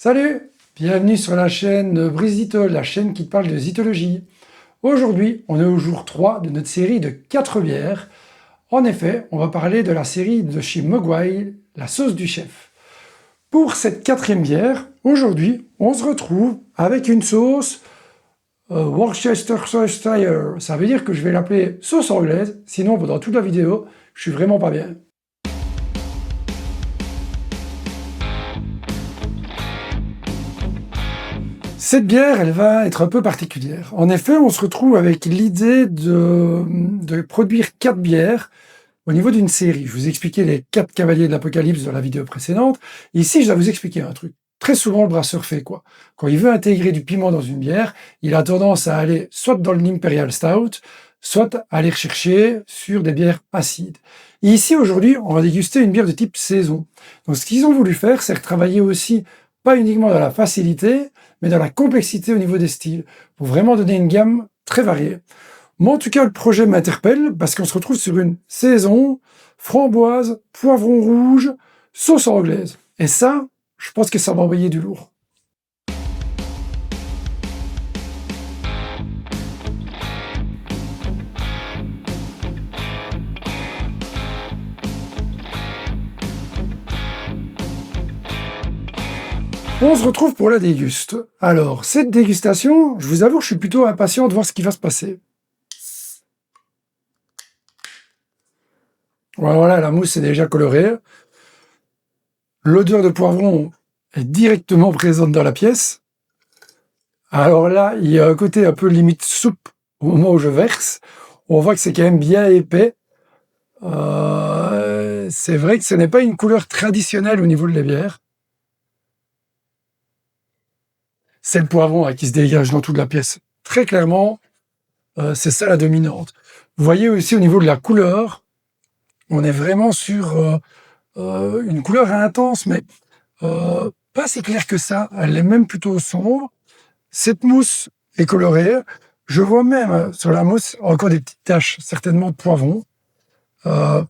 Salut! Bienvenue sur la chaîne Brise-Zytol, la chaîne qui te parle de zytologie. Aujourd'hui, on est au jour 3 de notre série de 4 bières. En effet, on va parler de la série de chez Mogwai, la sauce du chef. Pour cette 4e bière, aujourd'hui, on se retrouve avec une sauce Worcestershire. Ça veut dire que je vais l'appeler sauce anglaise, sinon pendant toute la vidéo, je suis vraiment pas bien. Cette bière, elle va être un peu particulière. En effet, on se retrouve avec l'idée de produire 4 bières au niveau d'une série. Je vous ai expliqué les 4 cavaliers de l'Apocalypse dans la vidéo précédente. Ici, je dois vous expliquer un truc. Très souvent, le brasseur fait quoi? Quand il veut intégrer du piment dans une bière, il a tendance à aller soit dans l'Imperial Stout, soit à aller rechercher sur des bières acides. Et ici, aujourd'hui, on va déguster une bière de type saison. Donc, ce qu'ils ont voulu faire, c'est travailler aussi, pas uniquement dans la facilité, mais dans la complexité au niveau des styles, pour vraiment donner une gamme très variée. Moi, en tout cas, le projet m'interpelle parce qu'on se retrouve sur une saison framboise, poivron rouge, sauce anglaise. Et ça, je pense que ça va envoyer du lourd. On se retrouve pour la déguste. Alors, cette dégustation, je vous avoue que je suis plutôt impatient de voir ce qui va se passer. Voilà, la mousse est déjà colorée. L'odeur de poivron est directement présente dans la pièce. Alors là, il y a un côté un peu limite soupe au moment où je verse. On voit que c'est quand même bien épais. C'est vrai que ce n'est pas une couleur traditionnelle au niveau de la bière. C'est le poivron qui se dégage dans toute la pièce. Très clairement, c'est ça la dominante. Vous voyez aussi au niveau de la couleur, on est vraiment sur une couleur intense, mais pas si claire que ça. Elle est même plutôt sombre. Cette mousse est colorée. Je vois même sur la mousse encore des petites taches, certainement de poivron. Au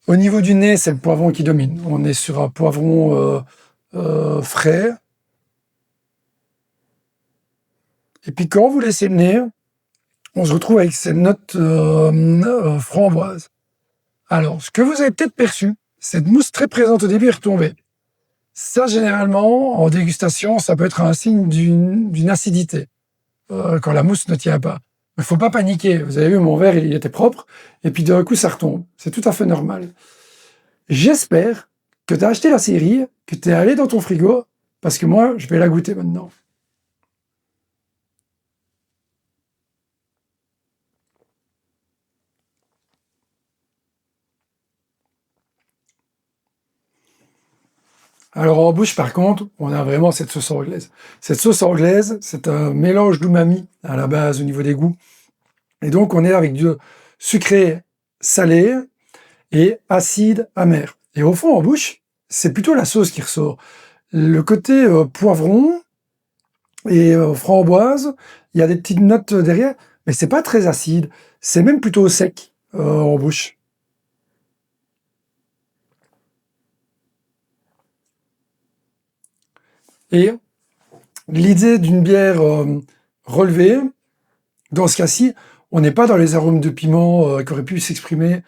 niveau du nez, c'est le poivron qui domine. On est sur un poivron frais. Et puis quand vous laissez le nez, on se retrouve avec ces notes framboises. Alors, ce que vous avez peut-être perçu, cette mousse très présente au début est retombée. Ça, généralement, en dégustation, ça peut être un signe d'une acidité, quand la mousse ne tient pas. Il ne faut pas paniquer. Vous avez vu, mon verre, il était propre, et puis d'un coup, ça retombe. C'est tout à fait normal. J'espère que tu as acheté la série, que tu es allé dans ton frigo, parce que moi, je vais la goûter maintenant. Alors en bouche, par contre, on a vraiment cette sauce anglaise. Cette sauce anglaise, c'est un mélange d'umami à la base au niveau des goûts. Et donc on est avec du sucré salé et acide amer. Et au fond, en bouche, c'est plutôt la sauce qui ressort. Le côté poivron et framboise, il y a des petites notes derrière, mais c'est pas très acide. C'est même plutôt sec en bouche. Et l'idée d'une bière relevée, dans ce cas-ci, on n'est pas dans les arômes de piment qui auraient pu s'exprimer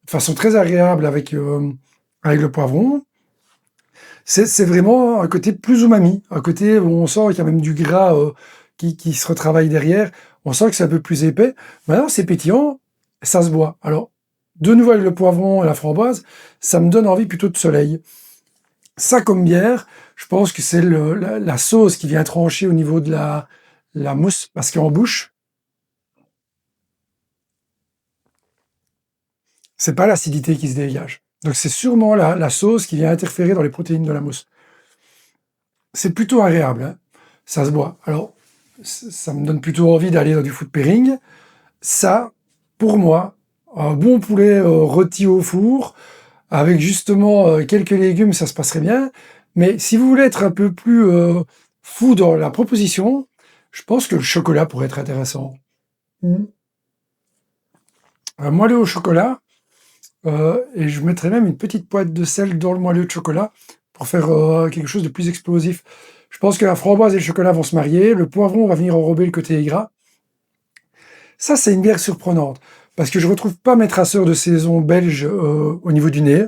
de façon très agréable avec le poivron. C'est vraiment un côté plus umami, un côté où on sent qu'il y a même du gras qui se retravaille derrière. On sent que c'est un peu plus épais. Maintenant, c'est pétillant, ça se boit. Alors, de nouveau avec le poivron et la framboise, ça me donne envie plutôt de soleil. Ça, comme bière, je pense que c'est la sauce qui vient trancher au niveau de la mousse, parce qu'en bouche, c'est pas l'acidité qui se dégage. Donc c'est sûrement la sauce qui vient interférer dans les protéines de la mousse. C'est plutôt agréable, hein. Ça se boit. Alors, ça me donne plutôt envie d'aller dans du food pairing. Ça, pour moi, un bon poulet rôti au four, avec justement quelques légumes, ça se passerait bien. Mais si vous voulez être un peu plus fou dans la proposition, je pense que le chocolat pourrait être intéressant. Un moelleux au chocolat, et je mettrais même une petite pointe de sel dans le moelleux de chocolat pour faire quelque chose de plus explosif. Je pense que la framboise et le chocolat vont se marier, le poivron va venir enrober le côté gras. Ça, c'est une bière surprenante, parce que je retrouve pas mes traceurs de saison belge au niveau du nez.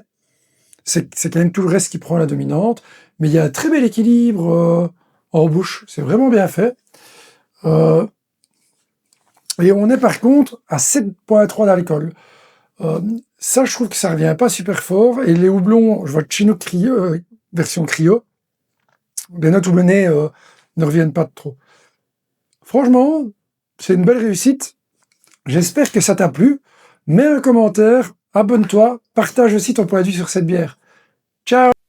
C'est quand même tout le reste qui prend la dominante, mais il y a un très bel équilibre en bouche, c'est vraiment bien fait. Et on est par contre à 7,3 d'alcool. Ça, je trouve que ça revient pas super fort, et les houblons, je vois Chinook version cryo, les notes houblonnées ne reviennent pas trop. Franchement, c'est une belle réussite. J'espère que ça t'a plu. Mets un commentaire, abonne-toi, partage aussi ton point de vue sur cette bière. Ciao!